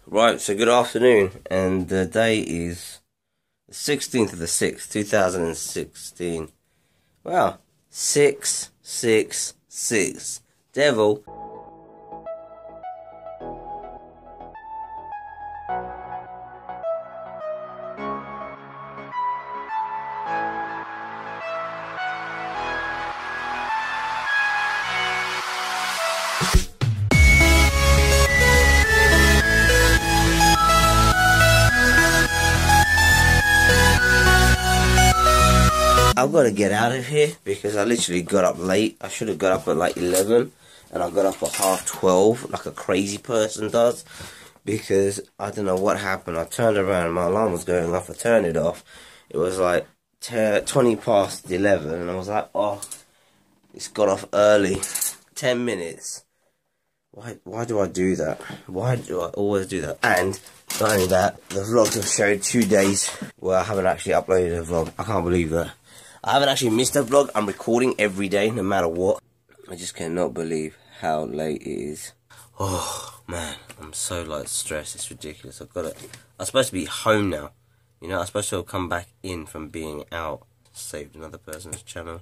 Right, so good afternoon, and the day is the 16th of the 6th, 2016. Wow, 666. Devil. I've got to get out of here because I literally got up late. I should have got up at like 11 and I got up at half 12 like a crazy person does, because I don't know what happened. I turned around and my alarm was going off. I turned it off. It was like 20 past 11 and I was like, oh, it's got off early. 10 minutes. Why do I do that? Why do I always do that? And not only that, the vlog has showed 2 days where I haven't actually uploaded a vlog. I can't believe that. I haven't actually missed a vlog. I'm recording every day, no matter what. I just cannot believe how late it is. Oh, man. I'm so, like, stressed. It's ridiculous. I'm supposed to be home now. You know, I'm supposed to have come back in from being out. Saved another person's channel.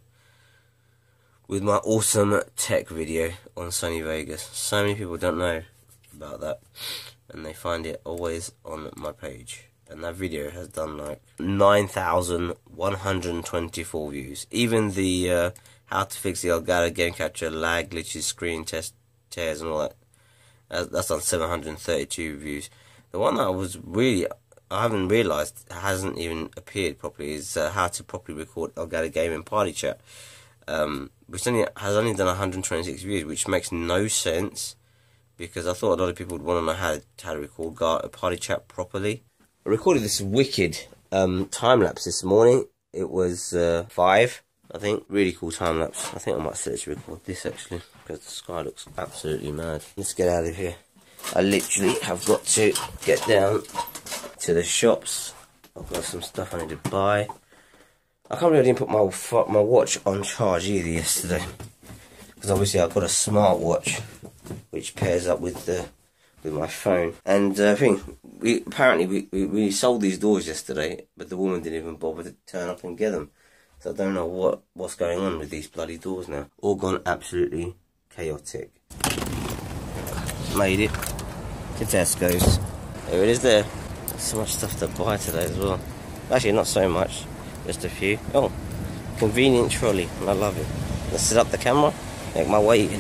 With my awesome tech video on Sony Vegas. So many people don't know about that. And they find it always on my page. And that video has done like 9,124 views. Even the how to fix the Elgato game capture lag, glitches, screen test, tears and all that, that's done 732 views. The one that I haven't realised hasn't even appeared properly is how to properly record Elgato game in party chat, which has only done 126 views, which makes no sense, because I thought a lot of people would want to know how to record party chat properly. I recorded this wicked time-lapse this morning. It was 5, I think. Really cool time-lapse. I think I might set it to record this, actually, because the sky looks absolutely mad. Let's get out of here. I literally have got to get down to the shops. I've got some stuff I need to buy. I can't believe I didn't put my watch on charge either yesterday, because obviously I've got a smartwatch which pairs up with my phone. And I think we sold these doors yesterday, but the woman didn't even bother to turn up and get them. So I don't know what's going on with these bloody doors now. All gone absolutely chaotic. Made it to Tesco's. There it is there. So much stuff to buy today as well. Actually, not so much. Just a few. Oh, convenient trolley. I love it. Let's set up the camera. Make my way in.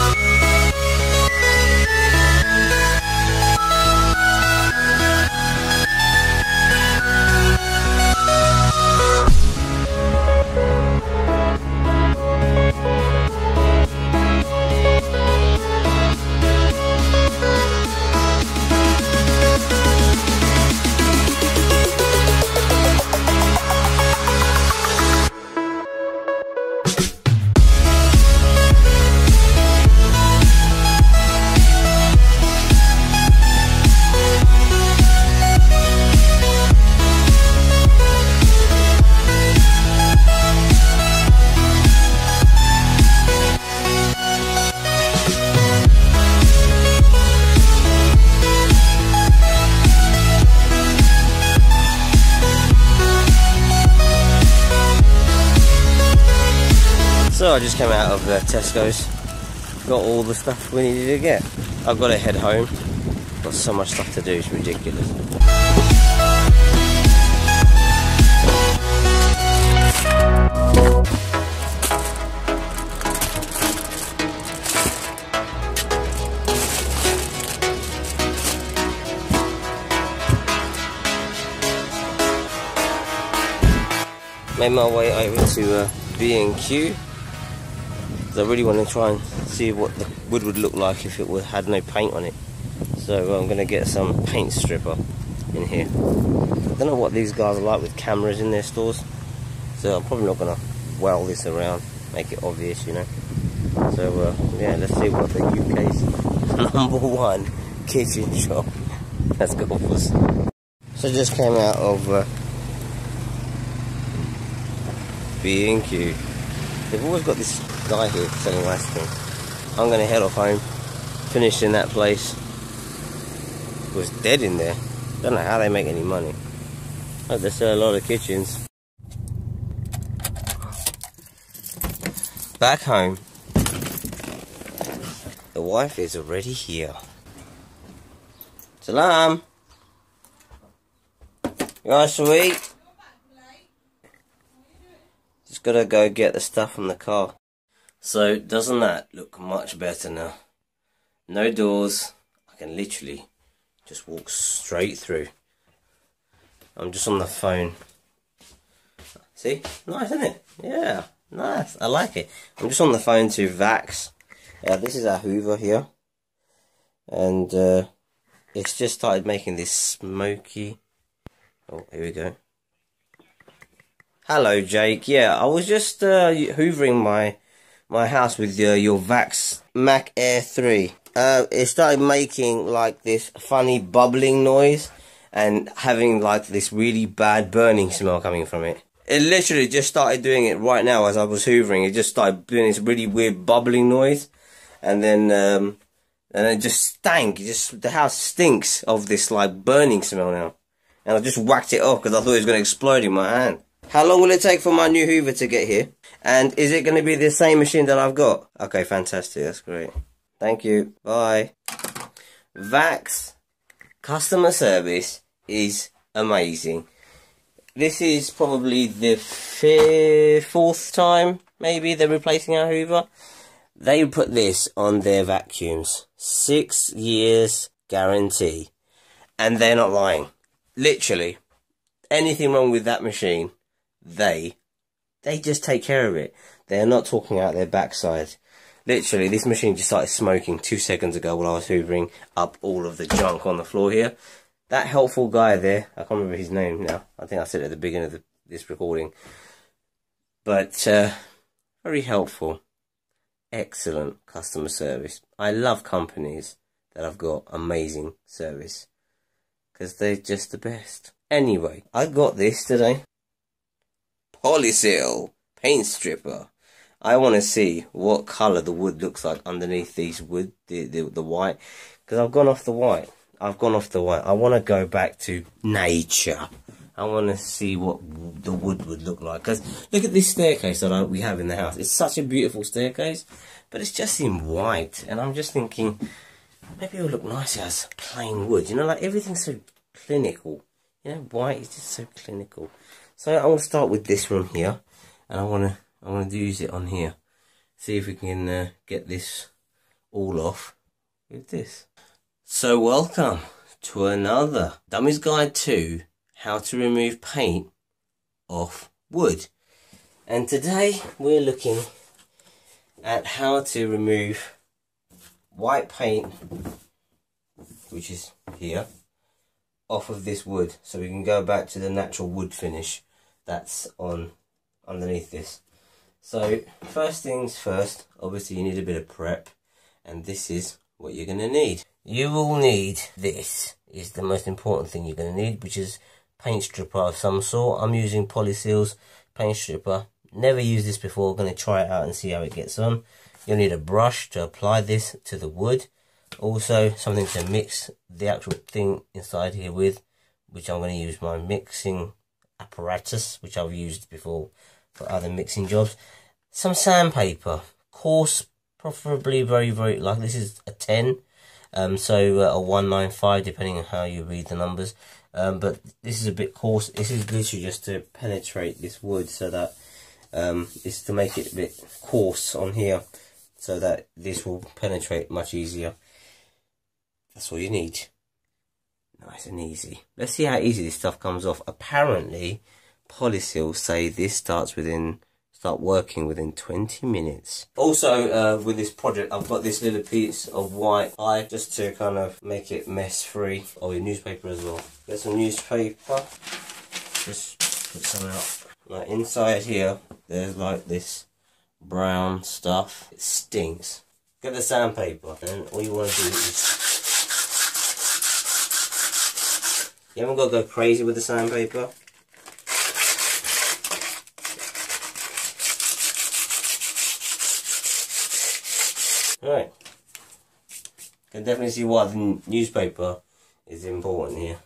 So I just came out of Tesco's, got all the stuff we needed to get. I've got to head home, got so much stuff to do, it's ridiculous. Made my way over to B&Q. I really want to try and see what the wood would look like if it had no paint on it. So I'm going to get some paint stripper in here. I don't know what these guys are like with cameras in their stores, so I'm probably not going to weld this around, make it obvious, you know. So yeah, let's see what the UK's #1 kitchen shop has got for us. So I just came out of B&Q. They've always got this guy here selling ice cream. I'm going to head off home, finish in that place, was dead in there. Don't know how they make any money. Hope they sell a lot of kitchens. Back home, the wife is already here. Salam. You are sweet. Just gotta go get the stuff from the car. So doesn't that look much better now? No doors. I can literally just walk straight through. I'm just on the phone. See? Nice, isn't it? Yeah, nice. I like it. I'm just on the phone to Vax. This is our Hoover here. And it's just started making this smoky... Oh, here we go. Hello, Jake. Yeah, I was just hoovering my house with your Vax Mac Air 3. It started making like this funny bubbling noise and having like this really bad burning smell coming from it. It literally just started doing it right now as I was hoovering. It just started doing this really weird bubbling noise, and then it just stank. The house stinks of this like burning smell now. And I just whacked it off because I thought it was going to explode in my hand. How long will it take for my new Hoover to get here? And is it going to be the same machine that I've got? Okay, fantastic. That's great. Thank you. Bye. Vax customer service is amazing. This is probably the fourth time, maybe, they're replacing our Hoover. They put this on their vacuums. 6 years guarantee. And they're not lying. Literally, anything wrong with that machine, they just take care of it. They're not talking out their backside. Literally, this machine just started smoking 2 seconds ago while I was hoovering up all of the junk on the floor here. That helpful guy there, I can't remember his name now. I think I said it at the beginning of this recording. But, very helpful. Excellent customer service. I love companies that have got amazing service, because they're just the best. Anyway, I got this today. Polysil paint stripper. I want to see what colour the wood looks like underneath these wood, the white. Because I've gone off the white. I want to go back to nature. I want to see what the wood would look like. Because look at this staircase that we have in the house. It's such a beautiful staircase, but it's just in white. And I'm just thinking, maybe it would look nicer as plain wood. You know, like everything's so clinical. You know, white is just so clinical. So I want to start with this one here, and I want to use it on here. See if we can get this all off with this. So welcome to another Dummy's Guide to how to remove paint off wood. And today we're looking at how to remove white paint, which is here, off of this wood, so we can go back to the natural wood finish that's on underneath this. So first things first, obviously you need a bit of prep, and this is what you're going to need. You will need this, is the most important thing you're going to need, which is paint stripper of some sort. I'm using Polysil's paint stripper. Never used this before, going to try it out and see how it gets on. You'll need a brush to apply this to the wood. Also something to mix the actual thing inside here with, which I'm going to use my mixing apparatus, which I've used before for other mixing jobs. Some sandpaper, coarse, preferably very, like this is a 10, so a 195 depending on how you read the numbers, but this is a bit coarse. This is literally just to penetrate this wood, so that it's to make it a bit coarse on here, so that this will penetrate much easier. That's all you need. Nice and easy. Let's see how easy this stuff comes off. Apparently, Polysil say this start working within 20 minutes. Also, with this project, I've got this little piece of white eye just to kind of make it mess free. Oh, your newspaper as well. Get some newspaper. Just put some out. Like inside here, there's like this brown stuff. It stinks. Get the sandpaper, and all you want to do is, you haven't got to go crazy with the sandpaper. Right. Can definitely see why the newspaper is important here.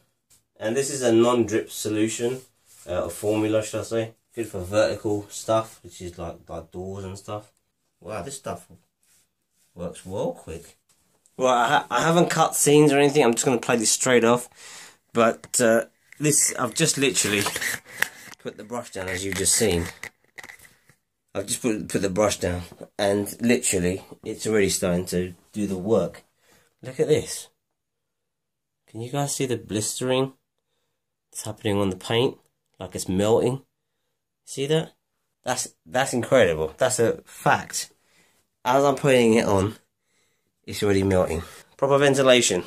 And this is a non-drip solution, a formula should I say. Good for vertical stuff, which is like doors and stuff. Wow, this stuff works well quick. Right, I haven't cut scenes or anything, I'm just going to play this straight off. But I've just literally put the brush down, as you've just seen. I've just put the brush down, and literally, it's already starting to do the work. Look at this. Can you guys see the blistering that's happening on the paint? Like it's melting. See that? That's incredible. That's a fact. As I'm putting it on, it's already melting. Proper ventilation.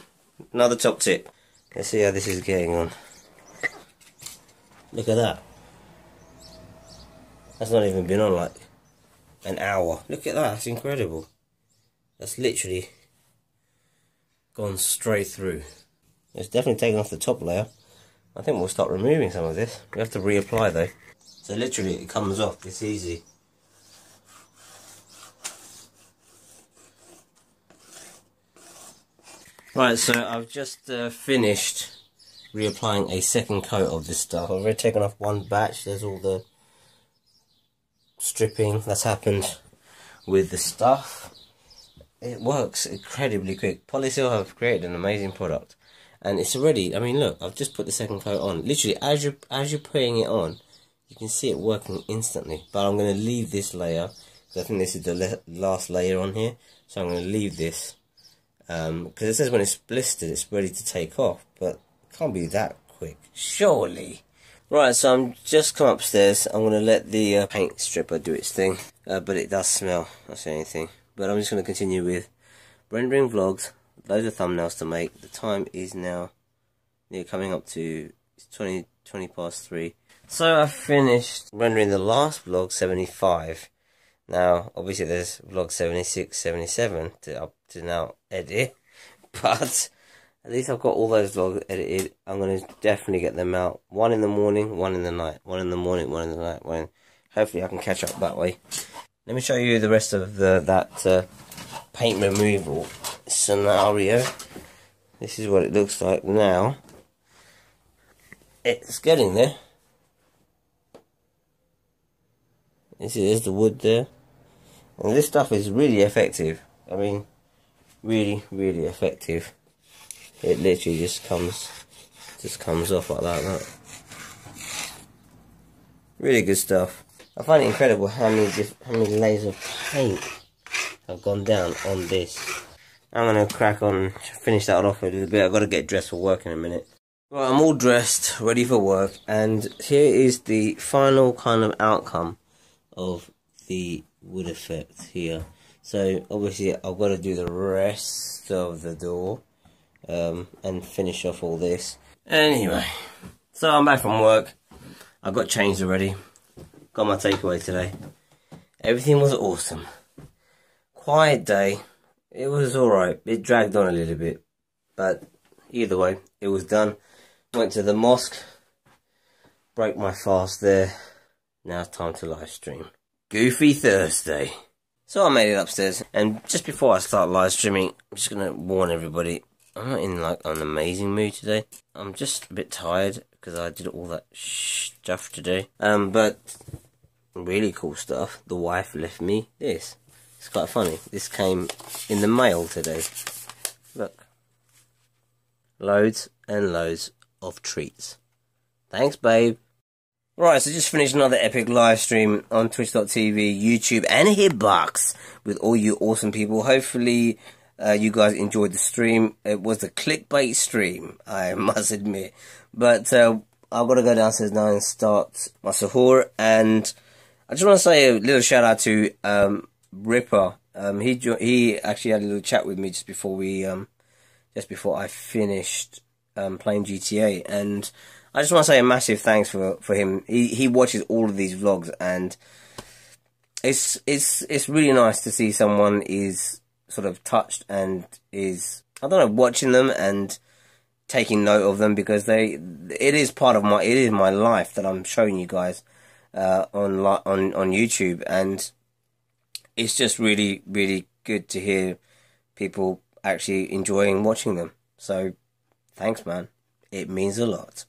Another top tip. Let's see how this is getting on. Look at that. That's not even been on like an hour. Look at that, that's incredible. That's literally gone straight through. It's definitely taken off the top layer. I think we'll start removing some of this. We have to reapply though. So literally it comes off, it's easy. Right, so I've just finished reapplying a second coat of this stuff. I've already taken off one batch. There's all the stripping that's happened with the stuff. It works incredibly quick. Polysil have created an amazing product, and it's already, I mean look, I've just put the second coat on. Literally as you're putting it on, you can see it working instantly. But I'm going to leave this layer because I think this is the last layer on here, so I'm going to leave this because it says when it's blistered it's ready to take off, but it can't be that quick, surely. Right, so I'm just come upstairs. I'm going to let the paint stripper do its thing, but it does smell, that's the only thing. But I'm just going to continue with rendering vlogs, loads of thumbnails to make. The time is now coming up to 20 past 3. So I finished rendering the last vlog, 75. Now, obviously there's vlog 76, 77 to now edit, but at least I've got all those vlogs edited. I'm going to definitely get them out. One in the morning, one in the night. One in the morning, one in the night. Hopefully I can catch up that way. Let me show you the rest of that paint removal scenario. This is what it looks like now. It's getting there. You see, there's the wood there. And this stuff is really effective. I mean, really, really effective. It literally just comes off like that. Look. Really good stuff. I find it incredible how many layers of paint have gone down on this. I'm gonna crack on and finish that off a little bit. I've got to get dressed for work in a minute. Well, I'm all dressed, ready for work, and here is the final kind of outcome of the wood effect here. So obviously I've got to do the rest of the door and finish off all this. Anyway, so I'm back from work. I got changed already. Got my takeaway today. Everything was awesome. Quiet day. It was alright. It dragged on a little bit, but either way, it was done. Went to the mosque. Broke my fast there. Now it's time to live stream. Goofy Thursday. So I made it upstairs, and just before I start live streaming, I'm just gonna warn everybody, I'm not in like an amazing mood today. I'm just a bit tired because I did all that stuff today. But really cool stuff. The wife left me this. It's quite funny. This came in the mail today. Look. Loads and loads of treats. Thanks, babe. Right, so just finished another epic live stream on twitch.tv, YouTube, and Hitbox with all you awesome people. Hopefully, you guys enjoyed the stream. It was a clickbait stream, I must admit. But I've got to go downstairs now and start my suhoor. And I just want to say a little shout out to Ripper. He actually had a little chat with me just before I finished playing GTA, and I just want to say a massive thanks for him. He watches all of these vlogs, and it's really nice to see someone is sort of touched and is, I don't know, watching them and taking note of them, because it is my life that I'm showing you guys on YouTube, and it's just really, really good to hear people actually enjoying watching them. So Thanks, man. It means a lot.